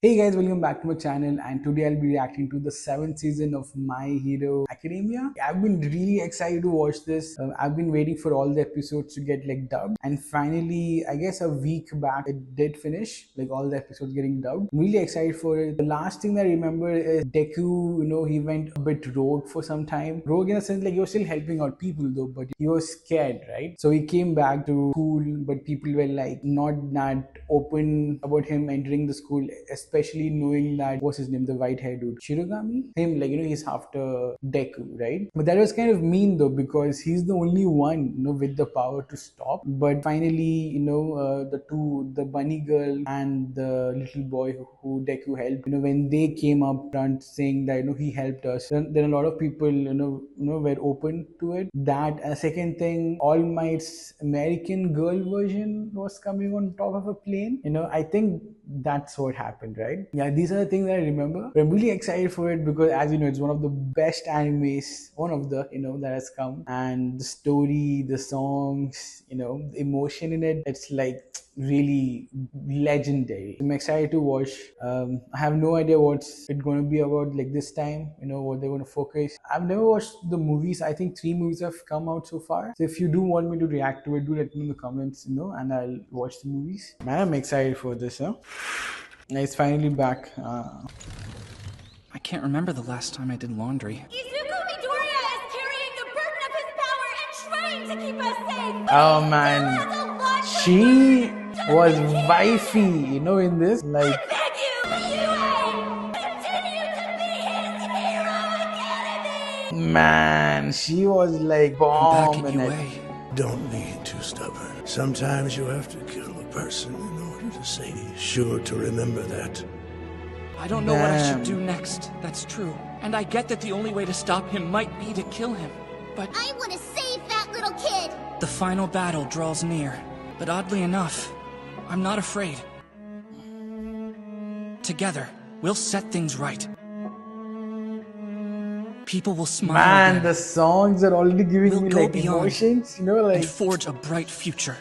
Hey guys, welcome back to my channel, and today I'll be reacting to the 7th season of My Hero Academia. I've been really excited to watch this. I've been waiting for all the episodes to get dubbed, and finally, I guess a week back it did finish, all the episodes getting dubbed. I'm really excited for it. The last thing that I remember is Deku, he went a bit rogue for some time. Rogue in a sense, he was still helping out people though, but he was scared, right? So he came back to school, but people were not that open about him entering the school, especially knowing that what's his name, the white haired dude, Shirogami, him, he's after Deku, right? But that was kind of mean though, because he's the only one, with the power to stop. But finally, the bunny girl and the little boy who Deku helped, when they came up front saying that he helped us, then a lot of people were open to it. That second thing, All Might's American Girl version was coming on top of a plane. I think that's what happened, right? Yeah, these are the things that I remember. But I'm really excited for it because, as you know, it's one of the best animes, one of the that has come. And the story, the songs, the emotion in it, it's really legendary. I'm excited to watch. I have no idea what's it going to be about this time, what they're going to focus. I've never watched the movies. I think 3 movies have come out so far. So if you do want me to react to it, do let me know in the comments, and I'll watch the movies. Man, I'm excited for this, It's finally back. I can't remember the last time I did laundry. Izuku Midoriya is carrying the burden of his power and trying to keep us safe. Oh man, she was wifey, in this. I beg you, UA, continue to be his hero academy. Man, she was bomb in it. Don't be too stubborn. Sometimes you have to kill a person in order to say he's sure to remember that. I don't know what I should do next, that's true. And I get that the only way to stop him might be to kill him. But I want to save that little kid. the final battle draws near. But oddly enough, I'm not afraid. Together, we'll set things right. People will smile Man, again. the songs are already giving We'll me go beyond emotions, and forge a bright future.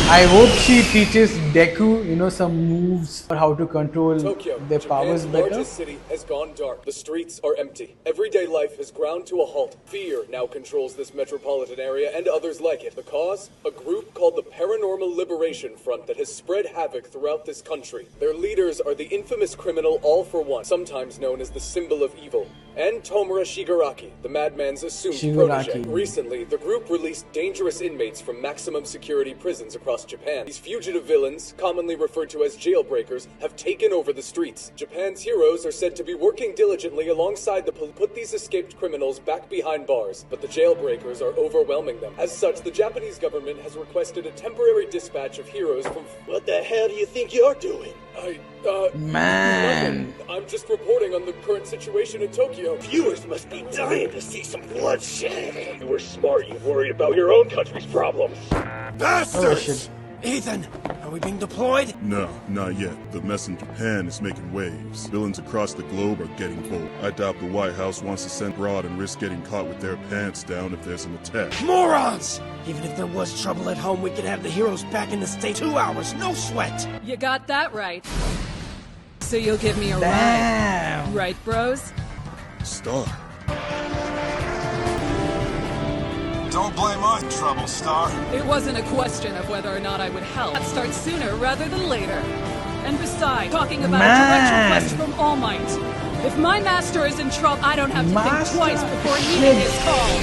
I hope she teaches Deku, some moves or how to control Tokyo, their powers Japan's better. largest city, has gone dark. The streets are empty. Everyday life has ground to a halt. Fear now controls this metropolitan area and others like it. The cause? A group called the Paranormal Liberation Front that has spread havoc throughout this country. Their leaders are the infamous criminal All for One, sometimes known as the symbol of evil, and Tomura Shigaraki, the madman's assumed protege. Recently, the group released dangerous inmates from maximum security prisons across Japan. These fugitive villains, commonly referred to as jailbreakers, have taken over the streets. Japan's heroes are said to be working diligently alongside the police to put these escaped criminals back behind bars, but the jailbreakers are overwhelming them. As such, the Japanese government has requested a temporary dispatch of heroes from... What the hell do you think you're doing? Man. Nothing. I'm just reporting on the current situation in Tokyo. Viewers must be dying to see some bloodshed. If you were smart, you'd worry about your own country's problems. Bastards! Ethan, are we being deployed? No, not yet. The mess in Japan is making waves. Villains across the globe are getting bold. I doubt the White House wants to send abroad and risk getting caught with their pants down if there's an attack. Morons! Even if there was trouble at home, we could have the heroes back in the state 2 hours, no sweat! You got that right. So you'll give me a Damn. ride. Right, bros? Star. Don't blame us, trouble, Star. It wasn't a question of whether or not I would help. I'd start sooner rather than later. And besides, talking about a direct request from All Might. If my master is in trouble, I don't have to think twice before heeding his call.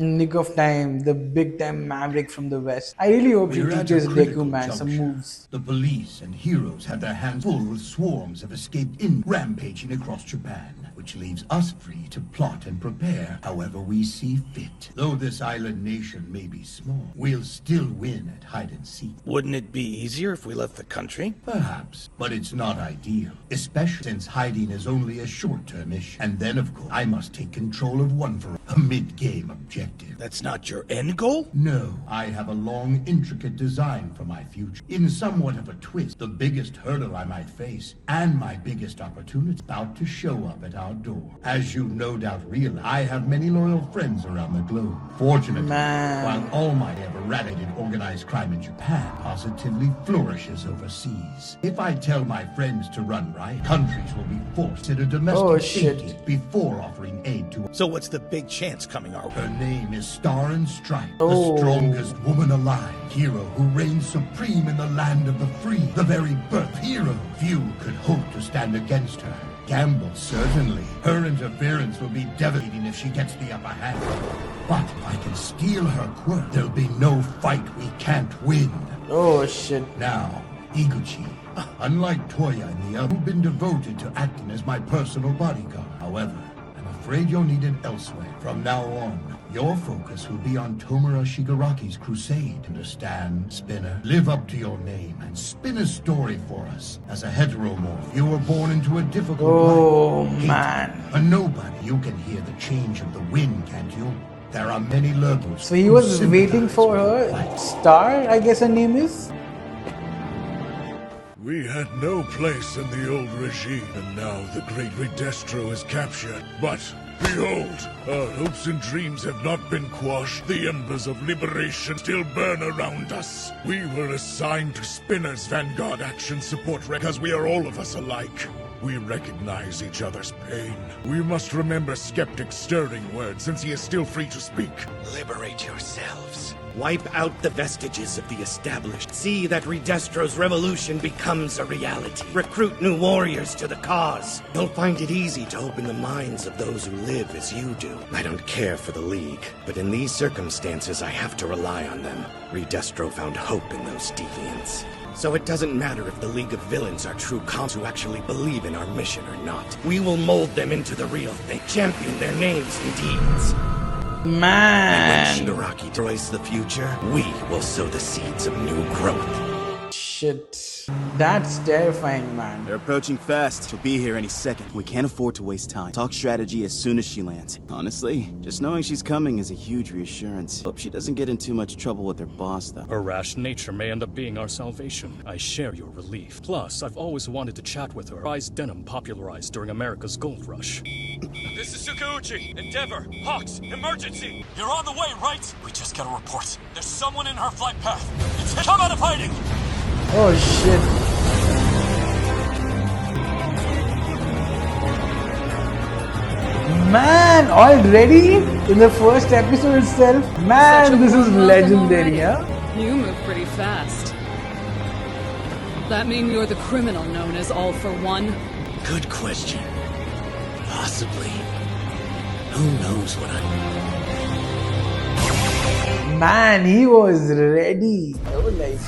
Nick of time, the big time maverick from the west. I really hope he teaches Deku, man, some moves. The police and heroes have their hands full with swarms of escaped rampaging across Japan, which leaves us free to plot and prepare however we see fit. Though this island nation may be small, we'll still win at hide and seek. Wouldn't it be easier if we left the country? Perhaps, but it's not ideal, especially since hiding is only a short-term issue. And then, of course, I must take control of one for a mid-game objective. objective. That's not your end goal? No, I have a long, intricate design for my future. In somewhat of a twist, the biggest hurdle I might face, and my biggest opportunity, about to show up at our door. As you no doubt realize, I have many loyal friends around the globe. Fortunately, while All Might have eradicated organized crime in Japan, positively flourishes overseas. If I tell my friends to run riot, countries will be forced to domestic safety before offering aid to. So what's the big chance coming our way? Her name is Star and Stripe, the strongest woman alive. Hero who reigns supreme in the land of the free. The very birth of hero. Few could hope to stand against her. Gamble, certainly. Her interference will be devastating if she gets the upper hand. But if I can steal her quirk, there'll be no fight we can't win. Oh shit. Now, Iguchi. Unlike Toya and the other, who've been devoted to acting as my personal bodyguard. However, I'm afraid you're needed elsewhere. From now on, your focus will be on Tomura Shigaraki's crusade. Understand, Spinner? Live up to your name and spin a story for us. As a heteromorph, you were born into a difficult life. Man. A nobody. You can hear the change of the wind, can't you? There are many lurkers. So he was waiting for her. Star, I guess her name is? We had no place in the old regime, and now the great Redestro is captured. But behold, our hopes and dreams have not been quashed. The embers of liberation still burn around us. We were assigned to Spinner's Vanguard Action Support because we are all of us alike. We recognize each other's pain. We must remember Skeptic's stirring words since he is still free to speak. Liberate yourselves. Wipe out the vestiges of the established. See that Redestro's revolution becomes a reality. Recruit new warriors to the cause. You'll find it easy to open the minds of those who live as you do. I don't care for the League, but in these circumstances I have to rely on them. Redestro found hope in those deviants. So it doesn't matter if the League of Villains are true cons who actually believe in our mission or not. We will mold them into the real thing. Champion their names and deeds. Man. And when Shigaraki destroys the future, we will sow the seeds of new growth. Shit. That's terrifying, man. They're approaching fast. She'll be here any second. We can't afford to waste time. Talk strategy as soon as she lands. Honestly, just knowing she's coming is a huge reassurance. Hope she doesn't get in too much trouble with her boss, though. Her rash nature may end up being our salvation. I share your relief. Plus, I've always wanted to chat with her. Prize denim popularized during America's gold rush. This is Shikauchi. Endeavor. Hawks. Emergency. You're on the way, right? We just got a report. There's someone in her flight path. It's come out of hiding. Oh shit. Man, already? In the first episode itself? Man, this is legendary, huh? You move pretty fast. That mean you're the criminal known as All for One? Good question. Possibly. Who knows what Man, he was ready. Oh, like.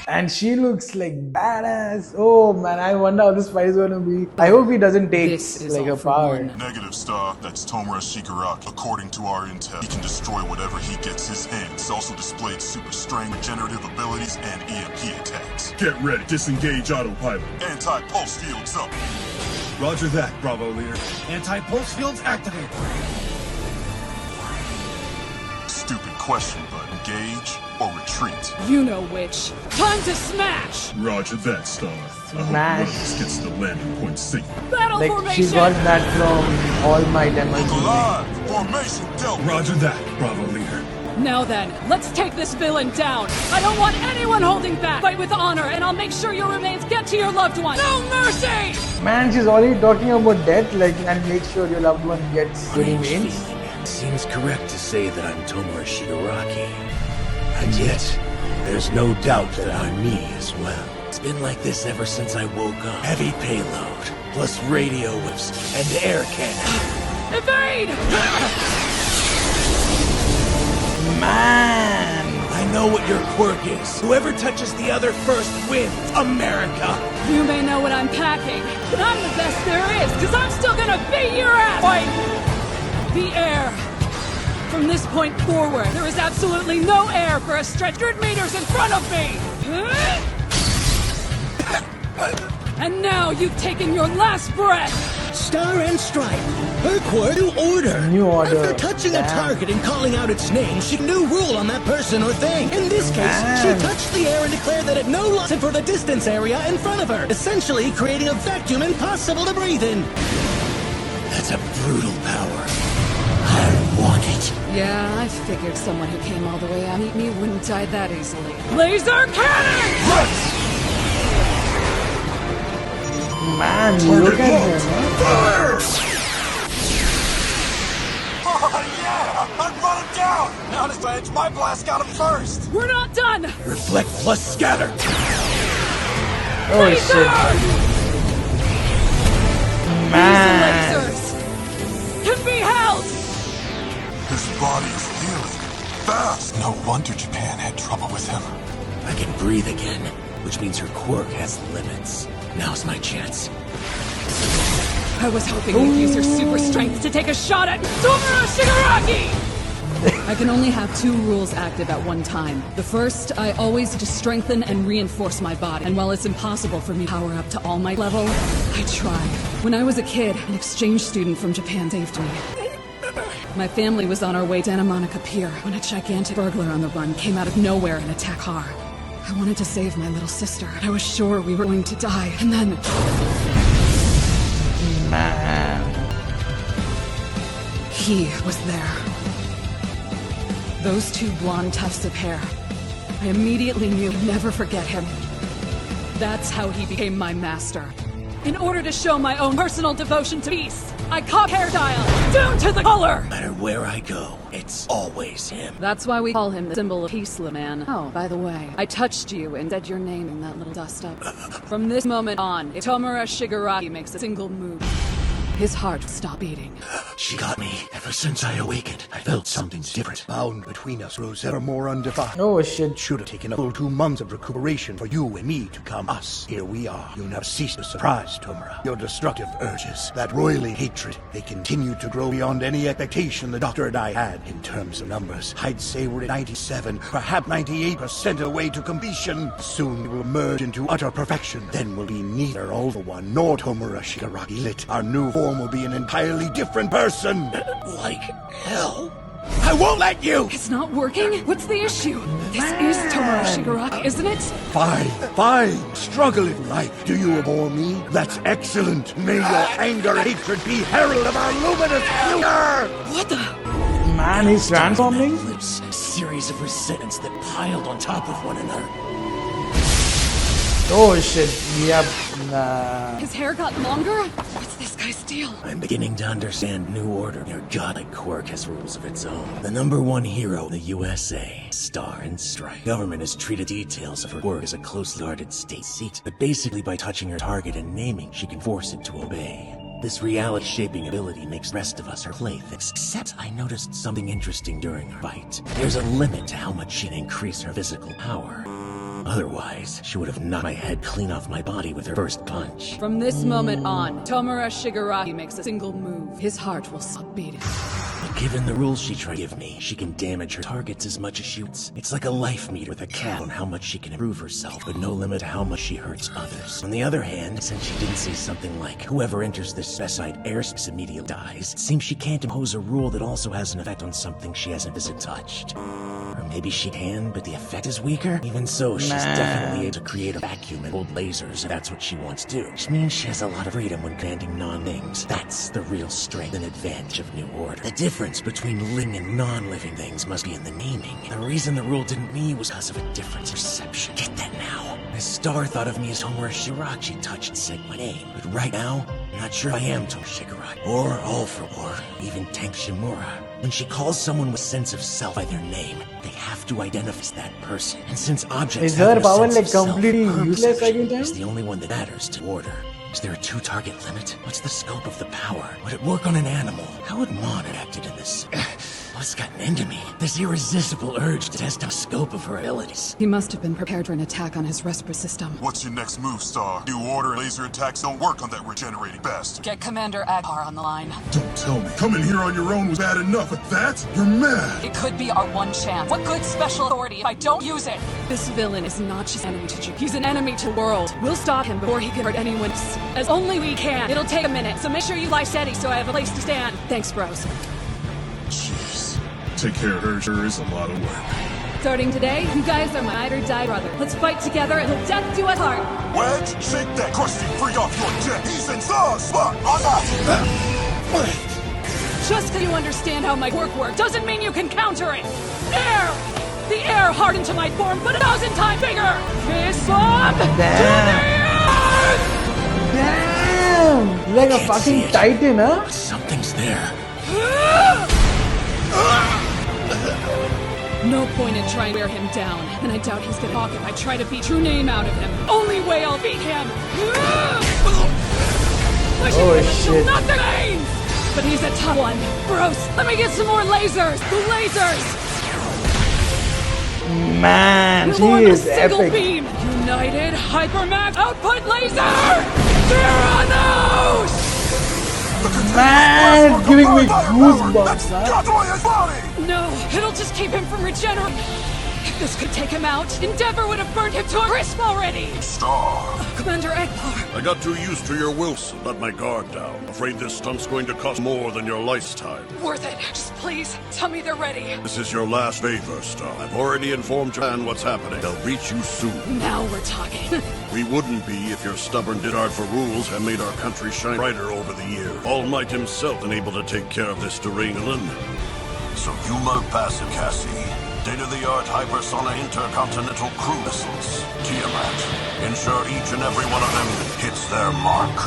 And she looks like badass. Oh man, I wonder how this fight is gonna be. I hope he doesn't take like a power. Negative, Star. That's Tomura Shigaraki. According to our intel, he can destroy whatever he gets his hands. He's also displayed super strength, regenerative abilities, and EMP attacks. Get ready. Disengage autopilot. Anti-pulse fields up. Roger that, Bravo leader. Anti-pulse fields activated. Stupid question, but engage or retreat? You know which. Time to smash! Roger that, Star. Smash. This gets to the landing point safe. Battle Like formation! she got that from All Might Emergency. Formation dealt. Roger that, Bravo leader. Now then, let's take this villain down. I don't want anyone holding back. Fight with honor, and I'll make sure your remains get to your loved one. No mercy! Man, she's already talking about death, like, and make sure your loved one gets good remains. Seems correct to say that I'm Tomura Shigaraki. And yet, there's no doubt that I'm me as well. It's been like this ever since I woke up. Heavy payload, plus radio waves, and air cannon. Evade! Man! I know what your quirk is. Whoever touches the other first wins. America! You may know what I'm packing, but I'm the best there is, because I'm still gonna beat your ass! Fight! The air. From this point forward, there is absolutely no air for a stretch 100 meters in front of me! And now you've taken your last breath! Star and Stripe. Her quirk, New Order. After touching a target and calling out its name, she knew rule on that person or thing. In this case, she touched the air and declared that it no longer for the distance area in front of her, essentially creating a vacuum impossible to breathe in. That's a brutal power. I want it. Yeah, I figured someone who came all the way out to meet me wouldn't die that easily. Laser cannon! Man, look at him. Fire! Oh, yeah! I brought him down! Now this edge, my blast got him first! We're not done! Reflect plus scatter! Oh, shit. Man! These lasers can be held! His body is healing. Fast! No wonder Japan had trouble with him. I can breathe again, which means her quirk has limits. Now's my chance. I was hoping you'd use your super strength to take a shot at Tomura Shigaraki! I can only have 2 rules active at one time. The first, I always just strengthen and reinforce my body. And while it's impossible for me to power up to all my level, I try. When I was a kid, an exchange student from Japan saved me. My family was on our way to Santa Monica Pier when a gigantic burglar on the run came out of nowhere and attacked our car. I wanted to save my little sister. I was sure we were going to die. And then... Man. He was there. Those 2 blonde tufts of hair. I immediately knew I'd never forget him. That's how he became my master. In order to show my own personal devotion to peace, I caught hairstyle down to the color! No matter where I go, it's always him. That's why we call him the symbol of peace, little man. Oh, by the way, I touched you and said your name in that little dust up. From this moment on, if Tomura Shigaraki makes a single move, his heart will stop beating. She got me. Ever since I awakened, I felt something's different. Bound between us grows ever more undefined. Oh shit. Should have taken a full 2 months of recuperation for you and me to come us. Here we are. You never cease to surprise, Tomura. Your destructive urges, that roiling hatred, they continue to grow beyond any expectation the doctor and I had. In terms of numbers, I'd say we're at 97, perhaps 98% away to completion. Soon we will merge into utter perfection. Then we'll be neither Alpha One nor Tomura Shigaraki lit. Our new form will be an entirely different person. Like hell. I won't let you! It's not working? What's the issue? This is Tomura Shigaraki, isn't it? Fine. Struggle if you like. Do you abhor me? That's excellent. May your anger and hatred be herald of our luminous future! What the? Man, he's transforming? A series of resentments that piled on top of one another. Oh shit, yep. Nah. His hair got longer? What's this guy's deal? I'm beginning to understand New Order. Your godlike quirk has rules of its own. The #1 hero in the USA, Star and Stripe. Government has treated details of her quirk as a closely guarded state secret, but basically by touching her target and naming, she can force it to obey. This reality-shaping ability makes the rest of us her playthings, except I noticed something interesting during our fight. There's a limit to how much she can increase her physical power. Otherwise, she would have knocked my head clean off my body with her first punch. From this moment on, Tomura Shigaraki makes a single move. His heart will stop beating. But given the rules she tried to give me, she can damage her targets as much as she wants. It's like a life meter with a cap on how much she can improve herself, but no limit to how much she hurts others. On the other hand, since she didn't say something like, whoever enters this specified airspace immediately dies, it seems she can't impose a rule that also has an effect on something she hasn't physically touched. Or maybe she can, but the effect is weaker? Even so, she's definitely able to create a vacuum and hold lasers if that's what she wants to do. Which means she has a lot of freedom when commanding non-things. That's the real strength and advantage of New Order. The difference between living and non-living things must be in the naming. The reason the rule didn't me was because of a different perception. Get that now? As Star thought of me as Tomura Shigaraki touched and said my name. But right now, I'm not sure if I am Tomura Shigaraki. Or Alpha, or even Tank Shimura. When she calls someone with sense of self by their name, they have to identify as that person. And since objects is her power like self, completely useless again? is the only one that matters to Order. Is there a 2-target limit? What's the scope of the power? Would it work on an animal? How would Mon have acted in this? What's gotten into me? This irresistible urge to test the scope of her abilities. He must have been prepared for an attack on his respiratory system. What's your next move, Star? New order laser attacks don't work on that regenerating best. Get Commander Aghar on the line. Don't tell me. Coming here on your own was bad enough, but that? You're mad. It could be our one chance. What good special authority if I don't use it? This villain is not just an enemy to Japan. He's an enemy to the world. We'll stop him before he can hurt anyone else. As only we can. It'll take a minute, so make sure you lie steady so I have a place to stand. Thanks, bros. Jeez. Take care of her sure is a lot of work. Starting today, you guys are my ride or die brother. Let's fight together until death do us part. Wedge, shake that crusty freak off your jet. He's in the spot. On that. Just because you understand how my work works doesn't mean you can counter it. Air! The air hardened to my form, but 1,000 times bigger! Fist bomb! Damn! Like a fucking titan, huh? Something's there. No point in trying to wear him down, and I doubt he's gonna talk if I try to beat true name out of him. Only way I'll beat him! Shit. Nothing remains! But he's a tough one. Bros, let me get some more lasers! The lasers! Man, he is epic. Beam. United Hypermax Output Laser! Theranos! Man, giving me goosebumps, huh? No, it'll just keep him from regenerating. If this could take him out, Endeavor would have burned him to a crisp already! Star! Commander Aghar! I got too used to your Wilson. Let my guard down. Afraid this stunt's going to cost more than your lifetime. Worth it. Just please, tell me they're ready. This is your last favor, Star. I've already informed Japan what's happening. They'll reach you soon. Now we're talking. We wouldn't be if your stubborn disregard for rules had made our country shine brighter over the years. All Might himself been able to take care of this deranged England. So you love passive Cassie. State-of-the-art hypersonic intercontinental cruise missiles. Tiamat. Ensure each and every one of them hits their mark.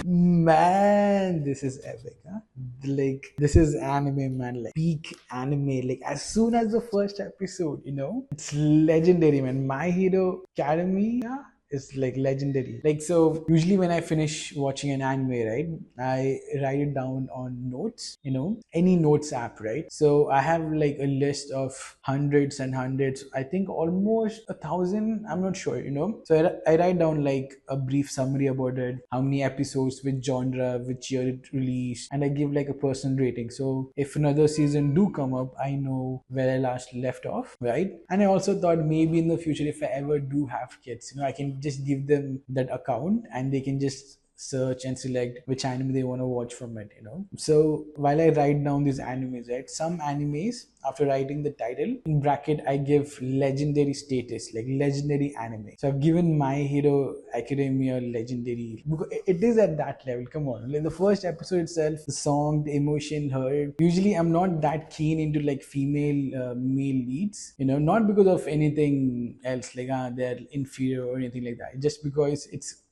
Man, this is epic, huh? Like, this is anime, man. Like, peak anime. Like, as soon as the first episode, you know, it's legendary, man. My Hero Academia is like legendary. Like, so usually when I finish watching an anime, right, I write it down on notes, you know, any notes app, right? So I have like a list of hundreds and hundreds, I think almost 1,000, I'm not sure, you know. So I write down like a brief summary about it, how many episodes, which genre, which year it released, and I give like a personal rating. So if another season do come up, I know where I last left off, right? And I also thought maybe in the future, if I ever do have kids, you know, I can just give them that account and they can just search and select which anime they want to watch from it, you know. So while I write down these animes, right, some animes, after writing the title, in bracket I give legendary status, like legendary anime. So I've given My Hero Academia legendary because it is at that level. Come on, like the first episode itself, the song, the emotion heard. Usually I'm not that keen into like female male leads, you know, not because of anything else like they're inferior or anything like that, just because it's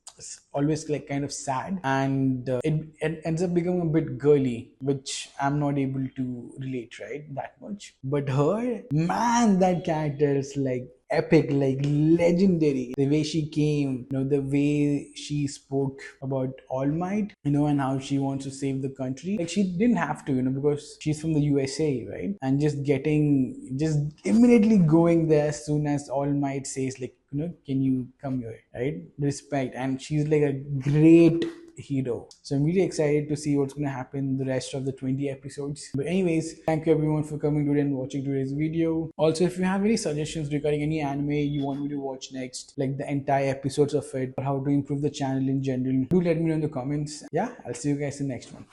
always like kind of sad, and it ends up becoming a bit girly, which I'm not able to relate, right, that much. But her, man, that character is like epic, like legendary. The way she came, you know, the way she spoke about All Might, you know, and how she wants to save the country. Like she didn't have to, you know, because she's from the USA, right? And just immediately going there as soon as All Might says like, you know, can you come here, right? Respect. And she's like a great hero. So I'm really excited to see what's going to happen the rest of the 20 episodes. But anyways, thank you everyone for coming today and watching today's video. Also, if you have any suggestions regarding any anime you want me to watch next, like the entire episodes of it, or how to improve the channel in general, do let me know in the comments. Yeah, I'll see you guys in the next one.